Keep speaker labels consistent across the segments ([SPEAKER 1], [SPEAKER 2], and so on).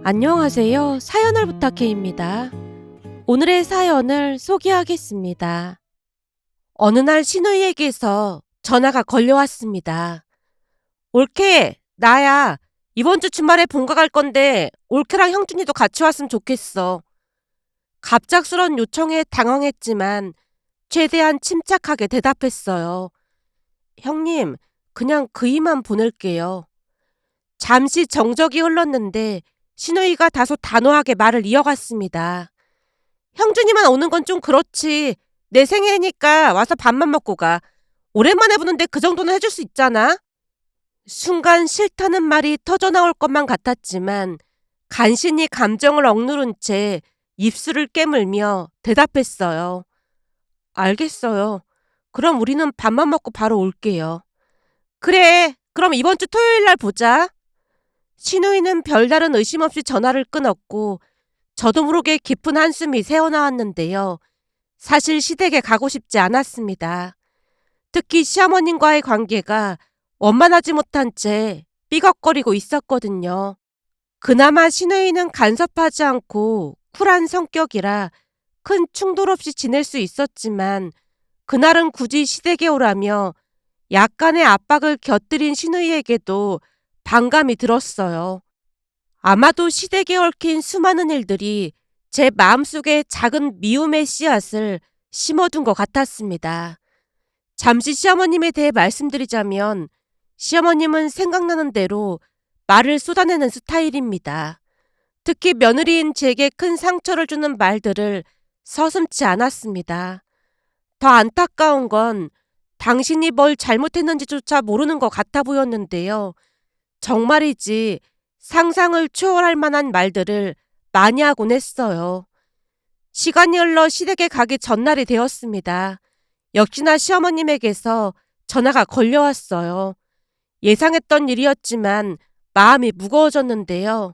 [SPEAKER 1] 안녕하세요. 사연을 부탁해입니다. 오늘의 사연을 소개하겠습니다. 어느 날 신우이에게서 전화가 걸려왔습니다. 올케, 나야. 이번 주 주말에 본가 갈 건데 올케랑 형준이도 같이 왔으면 좋겠어. 갑작스런 요청에 당황했지만 최대한 침착하게 대답했어요. 형님, 그냥 그이만 보낼게요. 잠시 정적이 흘렀는데 신우이가 다소 단호하게 말을 이어갔습니다. 형준이만 오는 건 좀 그렇지. 내 생일이니까 와서 밥만 먹고 가. 오랜만에 보는데 그 정도는 해줄 수 있잖아. 순간 싫다는 말이 터져나올 것만 같았지만 간신히 감정을 억누른 채 입술을 깨물며 대답했어요. 알겠어요. 그럼 우리는 밥만 먹고 바로 올게요. 그래, 그럼 이번 주 토요일 날 보자. 신우이는 별다른 의심 없이 전화를 끊었고 저도 모르게 깊은 한숨이 새어나왔는데요. 사실 시댁에 가고 싶지 않았습니다. 특히 시어머님과의 관계가 원만하지 못한 채 삐걱거리고 있었거든요. 그나마 신우이는 간섭하지 않고 쿨한 성격이라 큰 충돌 없이 지낼 수 있었지만 그날은 굳이 시댁에 오라며 약간의 압박을 곁들인 신우이에게도 반감이 들었어요. 아마도 시댁에 얽힌 수많은 일들이 제 마음속에 작은 미움의 씨앗을 심어둔 것 같았습니다. 잠시 시어머님에 대해 말씀드리자면 시어머님은 생각나는 대로 말을 쏟아내는 스타일입니다. 특히 며느리인 제게 큰 상처를 주는 말들을 서슴지 않았습니다. 더 안타까운 건 당신이 뭘 잘못했는지조차 모르는 것 같아 보였는데요. 정말이지 상상을 초월할 만한 말들을 많이 하곤 했어요. 시간이 흘러 시댁에 가기 전날이 되었습니다. 역시나 시어머님에게서 전화가 걸려왔어요. 예상했던 일이었지만 마음이 무거워졌는데요.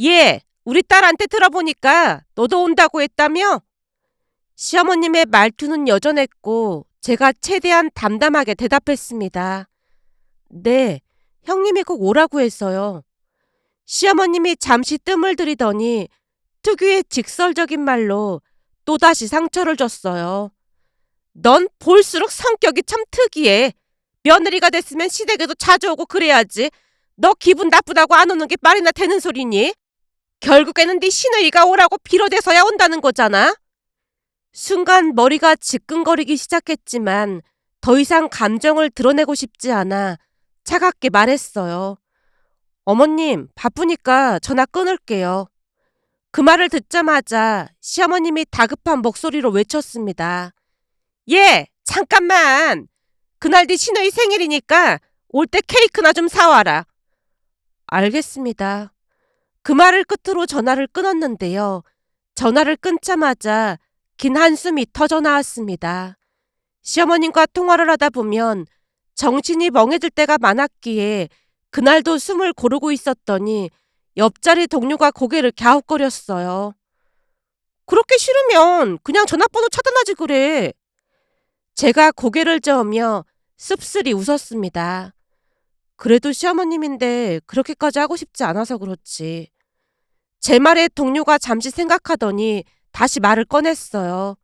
[SPEAKER 1] 예, 우리 딸한테 들어보니까 너도 온다고 했다며? 시어머님의 말투는 여전했고 제가 최대한 담담하게 대답했습니다. 네, 형님이 꼭 오라고 해서요. 시어머님이 잠시 뜸을 들이더니 특유의 직설적인 말로 또다시 상처를 줬어요. 넌 볼수록 성격이 참 특이해. 며느리가 됐으면 시댁에도 자주 오고 그래야지. 너 기분 나쁘다고 안 오는 게 말이나 되는 소리니? 결국에는 네 시누이가 오라고 빌어대서야 온다는 거잖아. 순간 머리가 지끈거리기 시작했지만 더 이상 감정을 드러내고 싶지 않아 차갑게 말했어요. 어머님, 바쁘니까 전화 끊을게요. 그 말을 듣자마자 시어머님이 다급한 목소리로 외쳤습니다. 예, 잠깐만. 그날 네 시누이 생일이니까 올 때 케이크나 좀 사와라. 알겠습니다. 그 말을 끝으로 전화를 끊었는데요. 전화를 끊자마자 긴 한숨이 터져 나왔습니다. 시어머님과 통화를 하다 보면 정신이 멍해질 때가 많았기에 그날도 숨을 고르고 있었더니 옆자리 동료가 고개를 갸웃거렸어요. 그렇게 싫으면 그냥 전화번호 차단하지 그래. 제가 고개를 저으며 씁쓸히 웃었습니다. 그래도 시어머님인데 그렇게까지 하고 싶지 않아서 그렇지. 제 말에 동료가 잠시 생각하더니 다시 말을 꺼냈어요.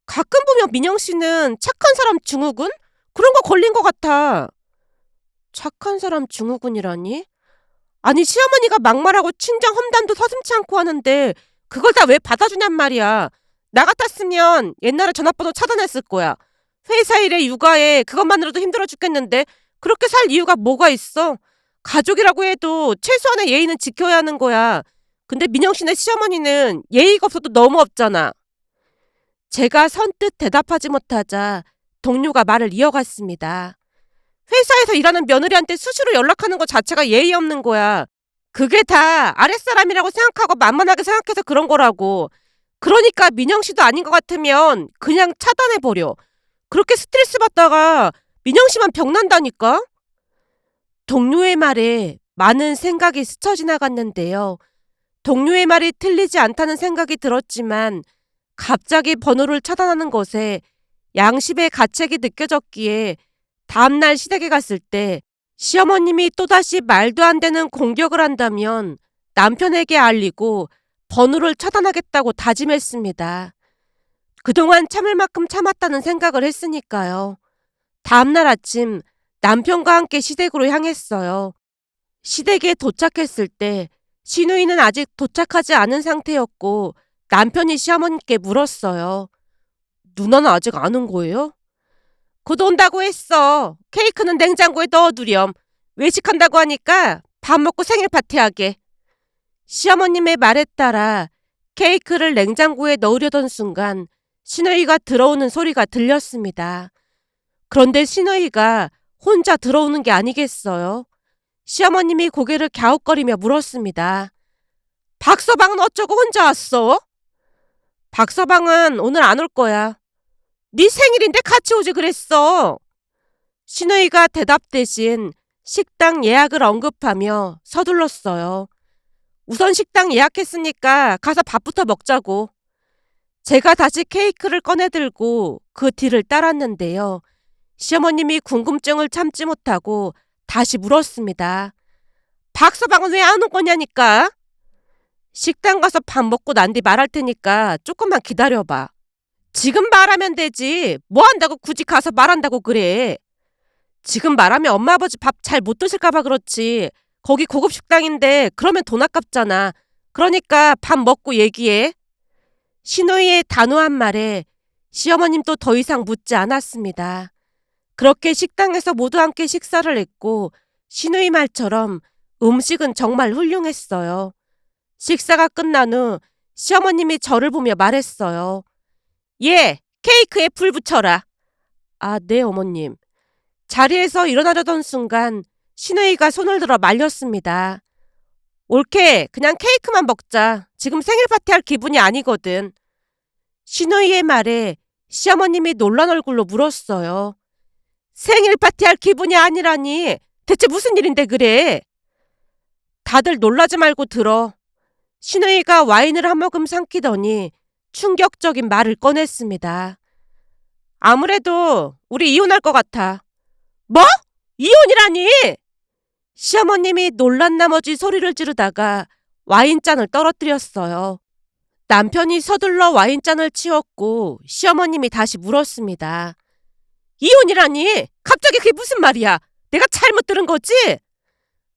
[SPEAKER 1] 가끔 보면 민영 씨는 착한 사람 증후군? 그런 거 걸린 것 같아. 착한 사람 증후군이라니? 아니 시어머니가 막말하고 친정 험담도 서슴지 않고 하는데 그걸 다 왜 받아주냔 말이야. 나 같았으면 옛날에 전화번호 차단했을 거야. 회사 일에 육아에 그것만으로도 힘들어 죽겠는데 그렇게 살 이유가 뭐가 있어? 가족이라고 해도 최소한의 예의는 지켜야 하는 거야. 근데 민영 씨네 시어머니는 예의가 없어도 너무 없잖아. 제가 선뜻 대답하지 못하자 동료가 말을 이어갔습니다. 회사에서 일하는 며느리한테 수시로 연락하는 것 자체가 예의 없는 거야. 그게 다 아랫사람이라고 생각하고 만만하게 생각해서 그런 거라고. 그러니까 민영 씨도 아닌 것 같으면 그냥 차단해버려. 그렇게 스트레스 받다가 민영 씨만 병난다니까? 동료의 말에 많은 생각이 스쳐 지나갔는데요. 동료의 말이 틀리지 않다는 생각이 들었지만 갑자기 번호를 차단하는 것에 양심의 가책이 느껴졌기에 다음날 시댁에 갔을 때 시어머님이 또다시 말도 안 되는 공격을 한다면 남편에게 알리고 번호를 차단하겠다고 다짐했습니다. 그동안 참을 만큼 참았다는 생각을 했으니까요. 다음날 아침 남편과 함께 시댁으로 향했어요. 시댁에 도착했을 때 시누이는 아직 도착하지 않은 상태였고 남편이 시어머니께 물었어요. 누나는 아직 안 온 거예요? 곧 온다고 했어. 케이크는 냉장고에 넣어두렴. 외식한다고 하니까 밥 먹고 생일 파티하게. 시어머님의 말에 따라 케이크를 냉장고에 넣으려던 순간 시누이가 들어오는 소리가 들렸습니다. 그런데 시누이가 혼자 들어오는 게 아니겠어요? 시어머님이 고개를 갸웃거리며 물었습니다. 박서방은 어쩌고 혼자 왔어? 박서방은 오늘 안 올 거야. 네 생일인데 같이 오지 그랬어. 시누이가 대답 대신 식당 예약을 언급하며 서둘렀어요. 우선 식당 예약했으니까 가서 밥부터 먹자고. 제가 다시 케이크를 꺼내들고 그 뒤를 따랐는데요. 시어머님이 궁금증을 참지 못하고 다시 물었습니다. 박서방은 왜 안 온 거냐니까? 식당 가서 밥 먹고 난 뒤 말할 테니까 조금만 기다려봐. 지금 말하면 되지. 뭐 한다고 굳이 가서 말한다고 그래. 지금 말하면 엄마 아버지 밥 잘 못 드실까봐 그렇지. 거기 고급 식당인데 그러면 돈 아깝잖아. 그러니까 밥 먹고 얘기해. 시누이의 단호한 말에 시어머님도 더 이상 묻지 않았습니다. 그렇게 식당에서 모두 함께 식사를 했고 시누이 말처럼 음식은 정말 훌륭했어요. 식사가 끝난 후 시어머님이 저를 보며 말했어요. 예, 케이크에 불 붙여라. 아, 네, 어머님. 자리에서 일어나려던 순간 시누이가 손을 들어 말렸습니다. 옳게 그냥 케이크만 먹자. 지금 생일 파티할 기분이 아니거든. 시누이의 말에 시어머님이 놀란 얼굴로 물었어요. 생일 파티할 기분이 아니라니 대체 무슨 일인데 그래? 다들 놀라지 말고 들어. 시누이가 와인을 한 모금 삼키더니 충격적인 말을 꺼냈습니다. 아무래도 우리 이혼할 것 같아. 뭐? 이혼이라니? 시어머님이 놀란 나머지 소리를 지르다가 와인잔을 떨어뜨렸어요. 남편이 서둘러 와인잔을 치웠고 시어머님이 다시 물었습니다. 이혼이라니? 갑자기 그게 무슨 말이야? 내가 잘못 들은 거지?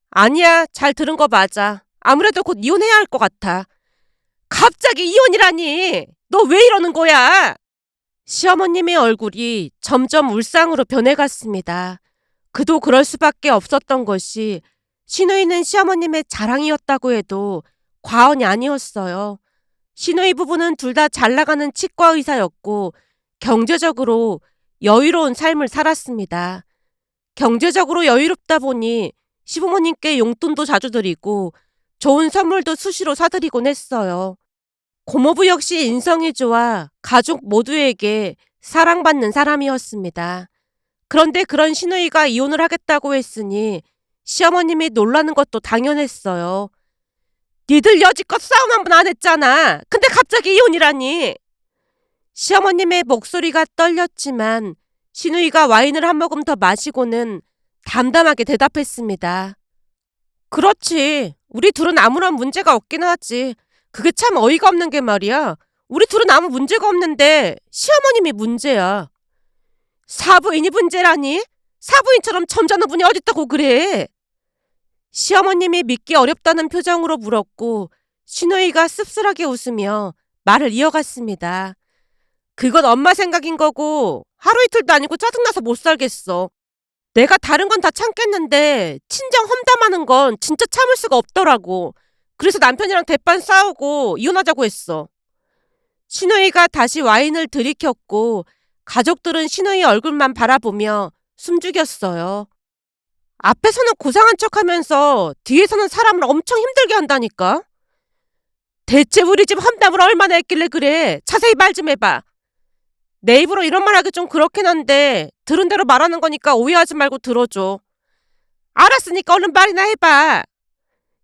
[SPEAKER 1] 아니야, 잘 들은 거 맞아. 아무래도 곧 이혼해야 할 것 같아. 갑자기 이혼이라니? 너 왜 이러는 거야? 시어머님의 얼굴이 점점 울상으로 변해갔습니다. 그도 그럴 수밖에 없었던 것이 시누이는 시어머님의 자랑이었다고 해도 과언이 아니었어요. 시누이 부부는 둘 다 잘 나가는 치과 의사였고 경제적으로 여유로운 삶을 살았습니다. 경제적으로 여유롭다 보니 시부모님께 용돈도 자주 드리고 좋은 선물도 수시로 사드리곤 했어요. 고모부 역시 인성이 좋아 가족 모두에게 사랑받는 사람이었습니다. 그런데 그런 시누이가 이혼을 하겠다고 했으니 시어머님이 놀라는 것도 당연했어요. 니들 여지껏 싸움 한 번 안 했잖아. 근데 갑자기 이혼이라니. 시어머님의 목소리가 떨렸지만 시누이가 와인을 한 모금 더 마시고는 담담하게 대답했습니다. 그렇지. 우리 둘은 아무런 문제가 없긴 하지. 그게 참 어이가 없는 게 말이야. 우리 둘은 아무 문제가 없는데 시어머님이 문제야. 사부인이 문제라니? 사부인처럼 점잖은 분이 어딨다고 그래? 시어머님이 믿기 어렵다는 표정으로 물었고 시누이가 씁쓸하게 웃으며 말을 이어갔습니다. 그건 엄마 생각인 거고 하루 이틀도 아니고 짜증나서 못 살겠어. 내가 다른 건 다 참겠는데 친정 험담하는 건 진짜 참을 수가 없더라고. 그래서 남편이랑 대판 싸우고 이혼하자고 했어. 시누이가 다시 와인을 들이켰고 가족들은 시누이 얼굴만 바라보며 숨죽였어요. 앞에서는 고상한 척하면서 뒤에서는 사람을 엄청 힘들게 한다니까. 대체 우리 집 험담을 얼마나 했길래 그래. 자세히 말 좀 해봐. 내 입으로 이런 말 하기 좀 그렇긴 한데 들은 대로 말하는 거니까 오해하지 말고 들어줘. 알았으니까 얼른 말이나 해봐.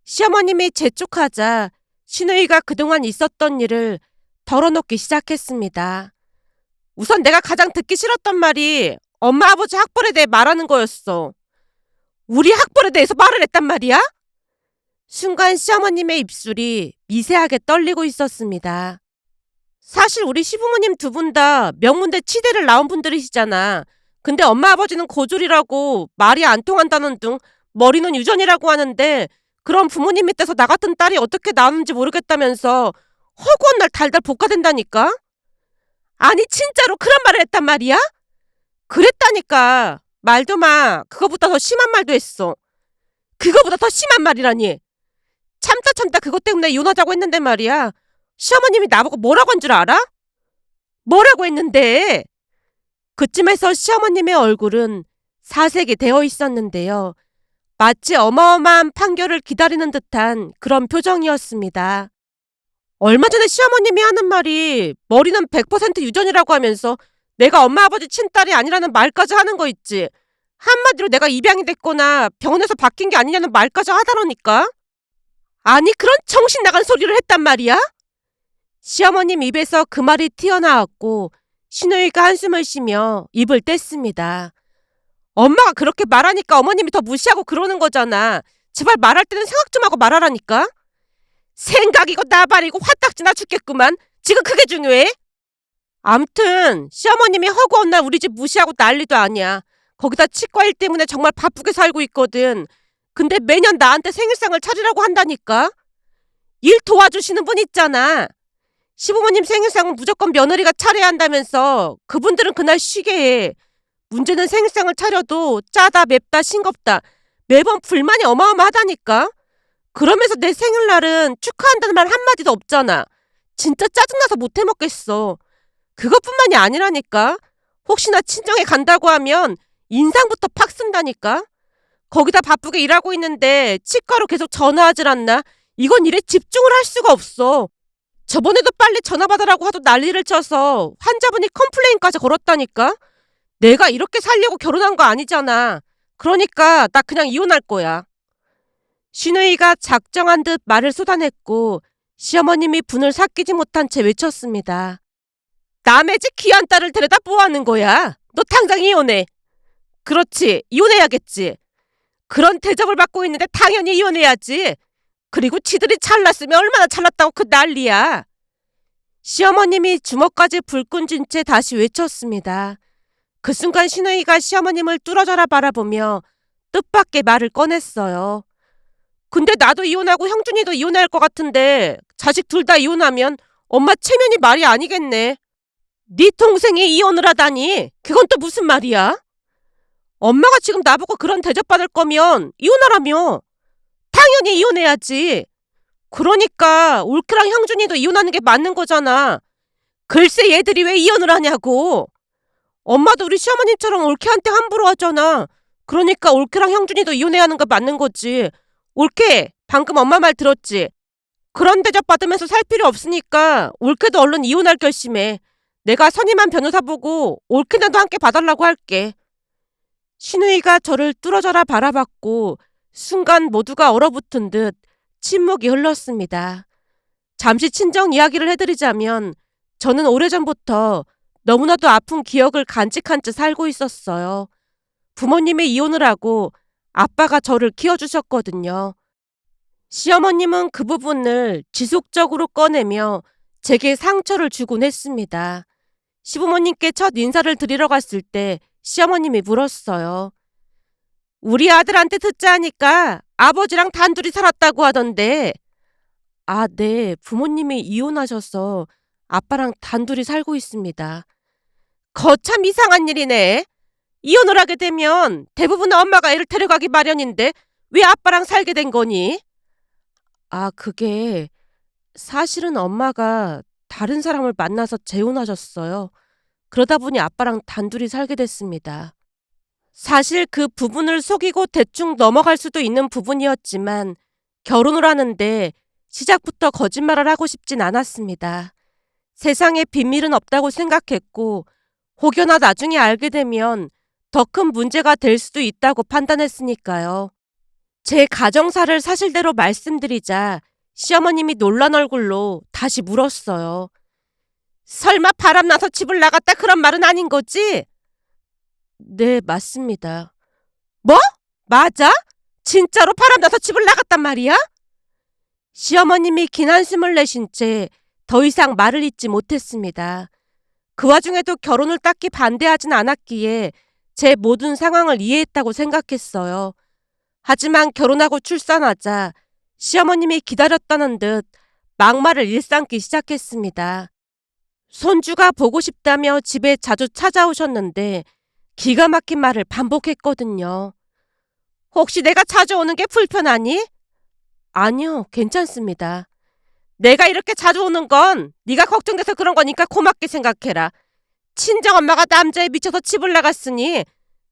[SPEAKER 1] 시어머님이 재촉하자 시누이가 그동안 있었던 일을 덜어놓기 시작했습니다. 우선 내가 가장 듣기 싫었던 말이 엄마 아버지 학벌에 대해 말하는 거였어. 우리 학벌에 대해서 말을 했단 말이야? 순간 시어머님의 입술이 미세하게 떨리고 있었습니다. 사실 우리 시부모님 두 분 다 명문대 치대를 나온 분들이시잖아. 근데 엄마 아버지는 고졸이라고 말이 안 통한다는 둥 머리는 유전이라고 하는데 그런 부모님 밑에서 나 같은 딸이 어떻게 나오는지 모르겠다면서 허구한 날 달달 볶아댄다니까? 아니 진짜로 그런 말을 했단 말이야? 그랬다니까. 말도 마. 그거보다 더 심한 말도 했어. 그거보다 더 심한 말이라니. 참다 참다 그것 때문에 이혼하자고 했는데 말이야. 시어머님이 나보고 뭐라고 한 줄 알아? 뭐라고 했는데? 그쯤에서 시어머님의 얼굴은 사색이 되어 있었는데요. 마치 어마어마한 판결을 기다리는 듯한 그런 표정이었습니다. 얼마 전에 시어머님이 하는 말이 머리는 100% 유전이라고 하면서 내가 엄마 아버지 친딸이 아니라는 말까지 하는 거 있지. 한마디로 내가 입양이 됐거나 병원에서 바뀐 게 아니냐는 말까지 하다러니까. 아니 그런 정신 나간 소리를 했단 말이야? 시어머님 입에서 그 말이 튀어나왔고 신우이가 한숨을 쉬며 입을 뗐습니다. 엄마가 그렇게 말하니까 어머님이 더 무시하고 그러는 거잖아. 제발 말할 때는 생각 좀 하고 말하라니까. 생각이고 나발이고 화딱지나 죽겠구만. 지금 그게 중요해? 암튼 시어머님이 허구한 날 우리 집 무시하고 난리도 아니야. 거기다 치과 일 때문에 정말 바쁘게 살고 있거든. 근데 매년 나한테 생일상을 차리라고 한다니까. 일 도와주시는 분 있잖아. 시부모님 생일상은 무조건 며느리가 차려야 한다면서 그분들은 그날 쉬게 해. 문제는 생일상을 차려도 짜다 맵다 싱겁다 매번 불만이 어마어마하다니까. 그러면서 내 생일날은 축하한다는 말 한마디도 없잖아. 진짜 짜증나서 못 해먹겠어. 그것뿐만이 아니라니까. 혹시나 친정에 간다고 하면 인상부터 팍 쓴다니까. 거기다 바쁘게 일하고 있는데 치과로 계속 전화하질 않나. 이건 일에 집중을 할 수가 없어. 저번에도 빨리 전화 받으라고 하도 난리를 쳐서 환자분이 컴플레인까지 걸었다니까. 내가 이렇게 살려고 결혼한 거 아니잖아. 그러니까 나 그냥 이혼할 거야. 신우이가 작정한 듯 말을 쏟아냈고 시어머님이 분을 삭히지 못한 채 외쳤습니다. 남의 집 귀한 딸을 데려다 뭐하는 거야? 너 당장 이혼해. 그렇지, 이혼해야겠지. 그런 대접을 받고 있는데 당연히 이혼해야지. 그리고 지들이 잘났으면 얼마나 잘났다고 그 난리야. 시어머님이 주먹까지 불끈 쥔 채 다시 외쳤습니다. 그 순간 신우이가 시어머님을 뚫어져라 바라보며 뜻밖의 말을 꺼냈어요. 근데 나도 이혼하고 형준이도 이혼할 것 같은데 자식 둘 다 이혼하면 엄마 체면이 말이 아니겠네. 네 동생이 이혼을 하다니 그건 또 무슨 말이야? 엄마가 지금 나보고 그런 대접받을 거면 이혼하라며. 당연히 이혼해야지. 그러니까 올케랑 형준이도 이혼하는 게 맞는 거잖아. 글쎄 얘들이 왜 이혼을 하냐고. 엄마도 우리 시어머님처럼 올케한테 함부로 하잖아. 그러니까 올케랑 형준이도 이혼해야 하는 거 맞는 거지. 올케, 방금 엄마 말 들었지? 그런 대접 받으면서 살 필요 없으니까 올케도 얼른 이혼할 결심해. 내가 선임한 변호사 보고 올케나도 함께 봐달라고 할게. 신우이가 저를 뚫어져라 바라봤고 순간 모두가 얼어붙은 듯 침묵이 흘렀습니다. 잠시 친정 이야기를 해드리자면 저는 오래전부터 너무나도 아픈 기억을 간직한 채 살고 있었어요. 부모님이 이혼을 하고 아빠가 저를 키워주셨거든요. 시어머님은 그 부분을 지속적으로 꺼내며 제게 상처를 주곤 했습니다. 시부모님께 첫 인사를 드리러 갔을 때 시어머님이 물었어요. 우리 아들한테 듣자 하니까 아버지랑 단둘이 살았다고 하던데. 아, 네. 부모님이 이혼하셔서 아빠랑 단둘이 살고 있습니다. 거참 이상한 일이네. 이혼을 하게 되면 대부분 엄마가 애를 데려가기 마련인데 왜 아빠랑 살게 된 거니? 아, 그게 사실은 엄마가 다른 사람을 만나서 재혼하셨어요. 그러다 보니 아빠랑 단둘이 살게 됐습니다. 사실 그 부분을 속이고 대충 넘어갈 수도 있는 부분이었지만 결혼을 하는데 시작부터 거짓말을 하고 싶진 않았습니다. 세상에 비밀은 없다고 생각했고 혹여나 나중에 알게 되면 더 큰 문제가 될 수도 있다고 판단했으니까요. 제 가정사를 사실대로 말씀드리자 시어머님이 놀란 얼굴로 다시 물었어요. 설마 바람나서 집을 나갔다 그런 말은 아닌 거지? 네, 맞습니다. 뭐? 맞아? 진짜로 바람나서 집을 나갔단 말이야? 시어머님이 긴 한숨을 내신 채 더 이상 말을 잇지 못했습니다. 그 와중에도 결혼을 딱히 반대하진 않았기에 제 모든 상황을 이해했다고 생각했어요. 하지만 결혼하고 출산하자 시어머님이 기다렸다는 듯 막말을 일삼기 시작했습니다. 손주가 보고 싶다며 집에 자주 찾아오셨는데 기가 막힌 말을 반복했거든요. 혹시 내가 자주 오는 게 불편하니? 아니요, 괜찮습니다. 내가 이렇게 자주 오는 건 네가 걱정돼서 그런 거니까 고맙게 생각해라. 친정엄마가 남자에 미쳐서 집을 나갔으니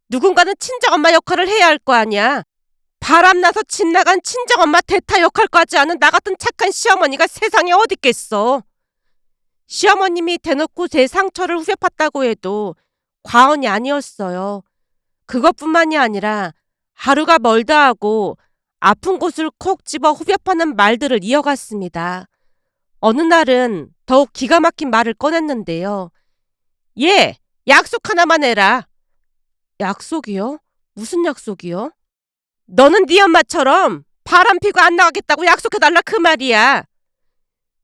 [SPEAKER 1] 누군가는 친정엄마 역할을 해야 할 거 아니야. 바람나서 집 나간 친정엄마 대타 역할까지 하는 나 같은 착한 시어머니가 세상에 어딨겠어. 시어머님이 대놓고 제 상처를 후벼팠다고 해도 과언이 아니었어요. 그것뿐만이 아니라 하루가 멀다 하고 아픈 곳을 콕 집어 후벼파는 말들을 이어갔습니다. 어느 날은 더욱 기가 막힌 말을 꺼냈는데요. 얘, 약속 하나만 해라. 약속이요? 무슨 약속이요? 너는 네 엄마처럼 바람 피고 안 나가겠다고 약속해달라 그 말이야.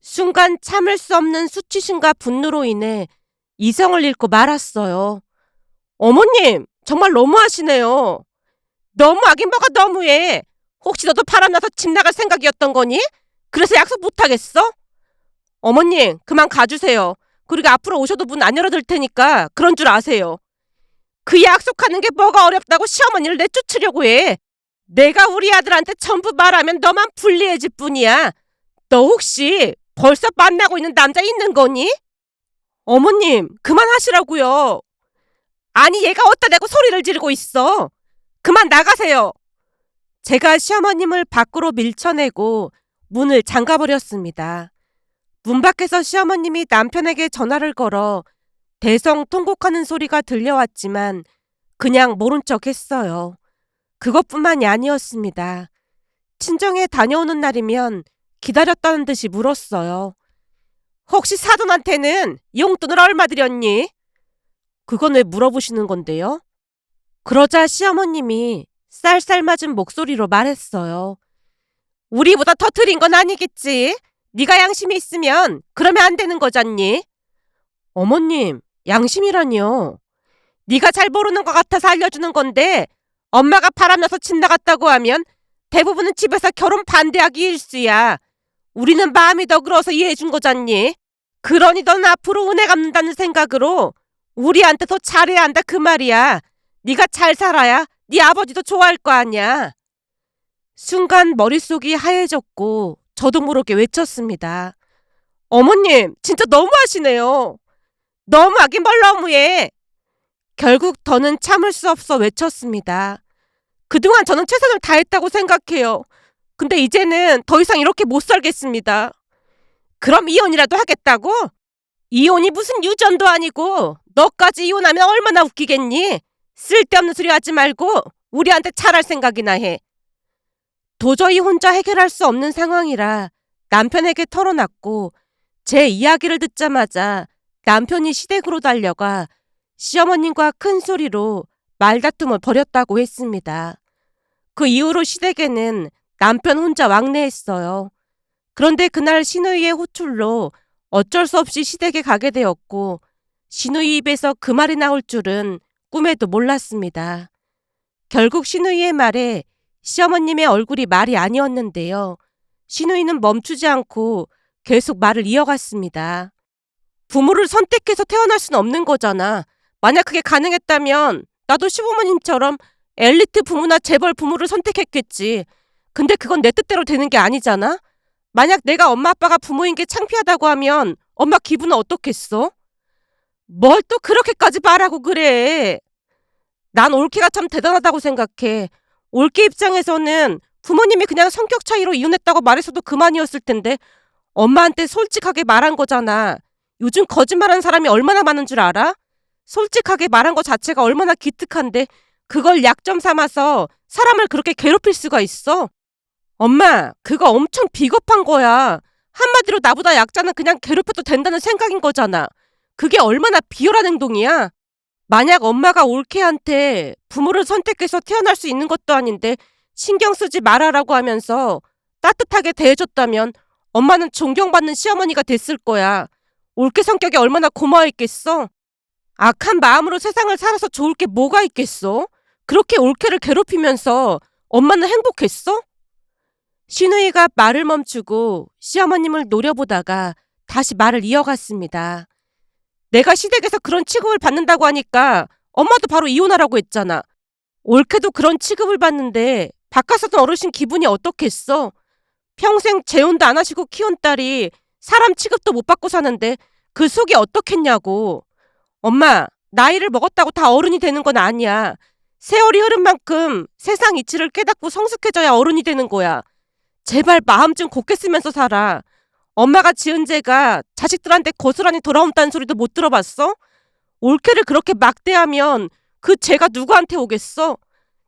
[SPEAKER 1] 순간 참을 수 없는 수치심과 분노로 인해 이성을 잃고 말았어요. 어머님, 정말 너무하시네요. 너무하긴 뭐가 너무해. 혹시 너도 바람나서 집 나갈 생각이었던 거니? 그래서 약속 못하겠어? 어머님, 그만 가주세요. 그리고 앞으로 오셔도 문 안 열어둘 테니까 그런 줄 아세요. 그 약속하는 게 뭐가 어렵다고 시어머니를 내쫓으려고 해. 내가 우리 아들한테 전부 말하면 너만 불리해질 뿐이야. 너 혹시 벌써 만나고 있는 남자 있는 거니? 어머님, 그만하시라고요. 아니, 얘가 어디다 대고 소리를 지르고 있어. 그만 나가세요. 제가 시어머님을 밖으로 밀쳐내고 문을 잠가버렸습니다. 문 밖에서 시어머님이 남편에게 전화를 걸어 대성통곡하는 소리가 들려왔지만 그냥 모른 척 했어요. 그것뿐만이 아니었습니다. 친정에 다녀오는 날이면 기다렸다는 듯이 물었어요. 혹시 사돈한테는 용돈을 얼마 드렸니? 그건 왜 물어보시는 건데요? 그러자 시어머님이 쌀쌀맞은 목소리로 말했어요. 우리보다 더 드린 건 아니겠지? 네가 양심이 있으면 그러면 안 되는 거잖니? 어머님, 양심이라니요. 네가 잘 모르는 것 같아서 알려주는 건데 엄마가 바람나서 집 나갔다고 하면 대부분은 집에서 결혼 반대하기 일쑤야. 우리는 마음이 더 그러서 이해해준 거잖니? 그러니 넌 앞으로 은혜 갚는다는 생각으로 우리한테 더 잘해야 한다 그 말이야. 네가 잘 살아야 네 아버지도 좋아할 거 아니야. 순간 머릿속이 하얘졌고 저도 모르게 외쳤습니다. 어머님, 진짜 너무하시네요. 너무하긴 뭘 너무해. 결국 더는 참을 수 없어 외쳤습니다. 그동안 저는 최선을 다했다고 생각해요. 근데 이제는 더 이상 이렇게 못 살겠습니다. 그럼 이혼이라도 하겠다고? 이혼이 무슨 유전도 아니고 너까지 이혼하면 얼마나 웃기겠니? 쓸데없는 소리 하지 말고 우리한테 잘할 생각이나 해. 도저히 혼자 해결할 수 없는 상황이라 남편에게 털어놨고 제 이야기를 듣자마자 남편이 시댁으로 달려가 시어머님과 큰 소리로 말다툼을 벌였다고 했습니다. 그 이후로 시댁에는 남편 혼자 왕래했어요. 그런데 그날 시누이의 호출로 어쩔 수 없이 시댁에 가게 되었고 시누이 입에서 그 말이 나올 줄은 꿈에도 몰랐습니다. 결국 시누이의 말에 시어머님의 얼굴이 말이 아니었는데요. 시누이는 멈추지 않고 계속 말을 이어갔습니다. 부모를 선택해서 태어날 수는 없는 거잖아. 만약 그게 가능했다면 나도 시부모님처럼 엘리트 부모나 재벌 부모를 선택했겠지. 근데 그건 내 뜻대로 되는 게 아니잖아. 만약 내가 엄마 아빠가 부모인 게 창피하다고 하면 엄마 기분은 어떻겠어? 뭘 또 그렇게까지 말하고 그래. 난 올케가 참 대단하다고 생각해. 올케 입장에서는 부모님이 그냥 성격 차이로 이혼했다고 말했어도 그만이었을 텐데 엄마한테 솔직하게 말한 거잖아. 요즘 거짓말하는 사람이 얼마나 많은 줄 알아? 솔직하게 말한 거 자체가 얼마나 기특한데 그걸 약점 삼아서 사람을 그렇게 괴롭힐 수가 있어? 엄마, 그거 엄청 비겁한 거야. 한마디로 나보다 약자는 그냥 괴롭혀도 된다는 생각인 거잖아. 그게 얼마나 비열한 행동이야? 만약 엄마가 올케한테 부모를 선택해서 태어날 수 있는 것도 아닌데 신경 쓰지 말아라고 하면서 따뜻하게 대해줬다면 엄마는 존경받는 시어머니가 됐을 거야. 올케 성격이 얼마나 고마워했겠어? 악한 마음으로 세상을 살아서 좋을 게 뭐가 있겠어? 그렇게 올케를 괴롭히면서 엄마는 행복했어? 신우이가 말을 멈추고 시어머님을 노려보다가 다시 말을 이어갔습니다. 내가 시댁에서 그런 취급을 받는다고 하니까 엄마도 바로 이혼하라고 했잖아. 올케도 그런 취급을 받는데 바깥 사는 어르신 기분이 어떻겠어? 평생 재혼도 안 하시고 키운 딸이 사람 취급도 못 받고 사는데 그 속이 어떻겠냐고. 엄마, 나이를 먹었다고 다 어른이 되는 건 아니야. 세월이 흐른 만큼 세상 이치를 깨닫고 성숙해져야 어른이 되는 거야. 제발 마음 좀 곱게 쓰면서 살아. 엄마가 지은 죄가 자식들한테 고스란히 돌아온다는 소리도 못 들어봤어? 올케를 그렇게 막대하면 그 죄가 누구한테 오겠어?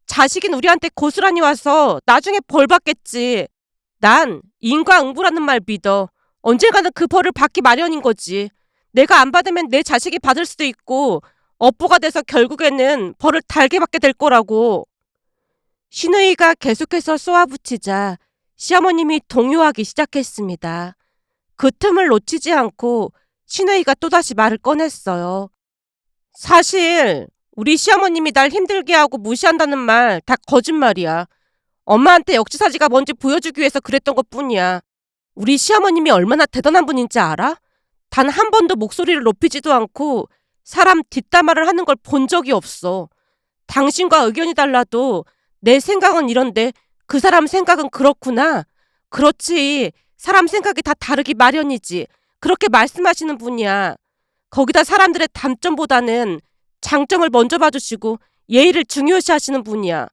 [SPEAKER 1] 자식인 우리한테 고스란히 와서 나중에 벌 받겠지. 난 인과응보라는 말 믿어. 언젠가는 그 벌을 받기 마련인 거지. 내가 안 받으면 내 자식이 받을 수도 있고 업보가 돼서 결국에는 벌을 달게 받게 될 거라고. 신우이가 계속해서 쏘아붙이자 시어머님이 동요하기 시작했습니다. 그 틈을 놓치지 않고 신우이가 또다시 말을 꺼냈어요. 사실 우리 시어머님이 날 힘들게 하고 무시한다는 말 다 거짓말이야. 엄마한테 역지사지가 뭔지 보여주기 위해서 그랬던 것뿐이야. 우리 시어머님이 얼마나 대단한 분인지 알아? 단 한 번도 목소리를 높이지도 않고 사람 뒷담화를 하는 걸 본 적이 없어. 당신과 의견이 달라도 내 생각은 이런데 그 사람 생각은 그렇구나. 그렇지. 사람 생각이 다 다르기 마련이지. 그렇게 말씀하시는 분이야. 거기다 사람들의 단점보다는 장점을 먼저 봐주시고 예의를 중요시 하시는 분이야.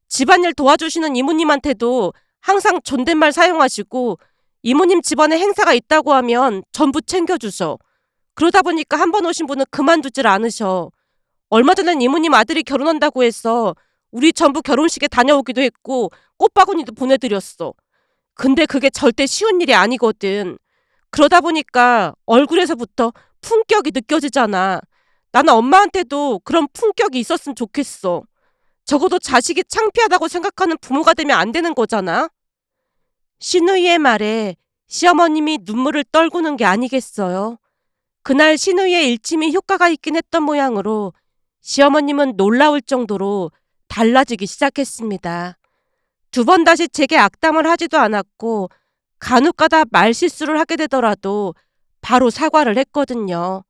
[SPEAKER 1] 집안일 도와주시는 이모님한테도 항상 존댓말 사용하시고 이모님 집안에 행사가 있다고 하면 전부 챙겨주셔. 그러다 보니까 한 번 오신 분은 그만두질 않으셔. 얼마 전엔 이모님 아들이 결혼한다고 해서 우리 전부 결혼식에 다녀오기도 했고 꽃바구니도 보내드렸어. 근데 그게 절대 쉬운 일이 아니거든. 그러다 보니까 얼굴에서부터 품격이 느껴지잖아. 나는 엄마한테도 그런 품격이 있었으면 좋겠어. 적어도 자식이 창피하다고 생각하는 부모가 되면 안 되는 거잖아. 신우이의 말에 시어머님이 눈물을 떨구는 게 아니겠어요. 그날 신우이의 일침이 효과가 있긴 했던 모양으로 시어머님은 놀라울 정도로 달라지기 시작했습니다. 두 번 다시 제게 악담을 하지도 않았고 간혹가다 말실수를 하게 되더라도 바로 사과를 했거든요.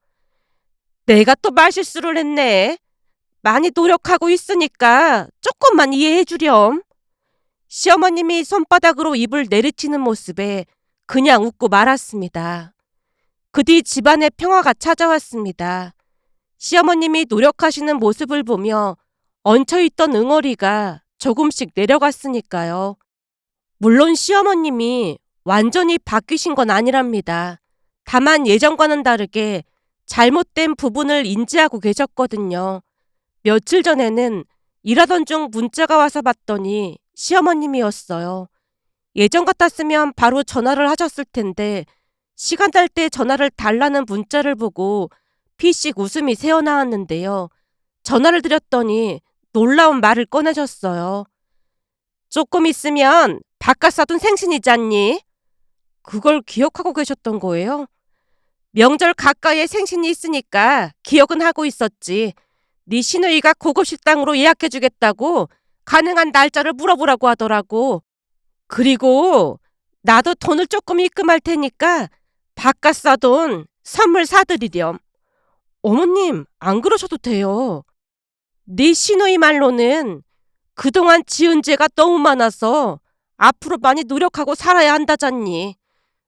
[SPEAKER 1] 내가 또 말실수를 했네. 많이 노력하고 있으니까 조금만 이해해 주렴. 시어머님이 손바닥으로 입을 내리치는 모습에 그냥 웃고 말았습니다. 그 뒤 집안에 평화가 찾아왔습니다. 시어머님이 노력하시는 모습을 보며 얹혀있던 응어리가 조금씩 내려갔으니까요. 물론 시어머님이 완전히 바뀌신 건 아니랍니다. 다만 예전과는 다르게 잘못된 부분을 인지하고 계셨거든요. 며칠 전에는 일하던 중 문자가 와서 봤더니 시어머님이었어요. 예전 같았으면 바로 전화를 하셨을 텐데 시간 날 때 전화를 달라는 문자를 보고 피식 웃음이 새어나왔는데요. 전화를 드렸더니 놀라운 말을 꺼내셨어요. 조금 있으면 바깥 사돈 생신이잖니? 그걸 기억하고 계셨던 거예요? 명절 가까이에 생신이 있으니까 기억은 하고 있었지. 네 시누이가 고급 식당으로 예약해주겠다고 가능한 날짜를 물어보라고 하더라고. 그리고 나도 돈을 조금 입금할 테니까 바깥 사돈 선물 사드리렴. 어머님, 안 그러셔도 돼요. 네 시누이 말로는 그동안 지은 죄가 너무 많아서 앞으로 많이 노력하고 살아야 한다잖니.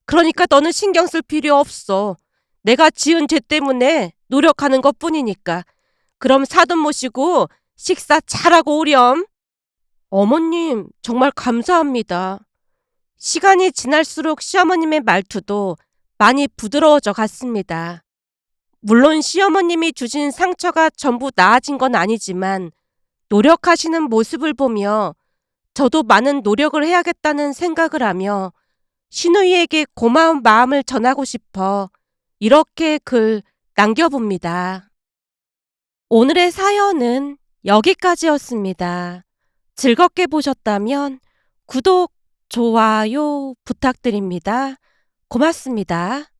[SPEAKER 1] 그러니까 너는 신경 쓸 필요 없어. 내가 지은 죄 때문에 노력하는 것뿐이니까. 그럼 사돈 모시고 식사 잘하고 오렴. 어머님, 정말 감사합니다. 시간이 지날수록 시어머님의 말투도 많이 부드러워져 갔습니다. 물론 시어머님이 주신 상처가 전부 나아진 건 아니지만 노력하시는 모습을 보며 저도 많은 노력을 해야겠다는 생각을 하며 시누이에게 고마운 마음을 전하고 싶어 이렇게 글 남겨봅니다. 오늘의 사연은 여기까지였습니다. 즐겁게 보셨다면 구독, 좋아요 부탁드립니다. 고맙습니다.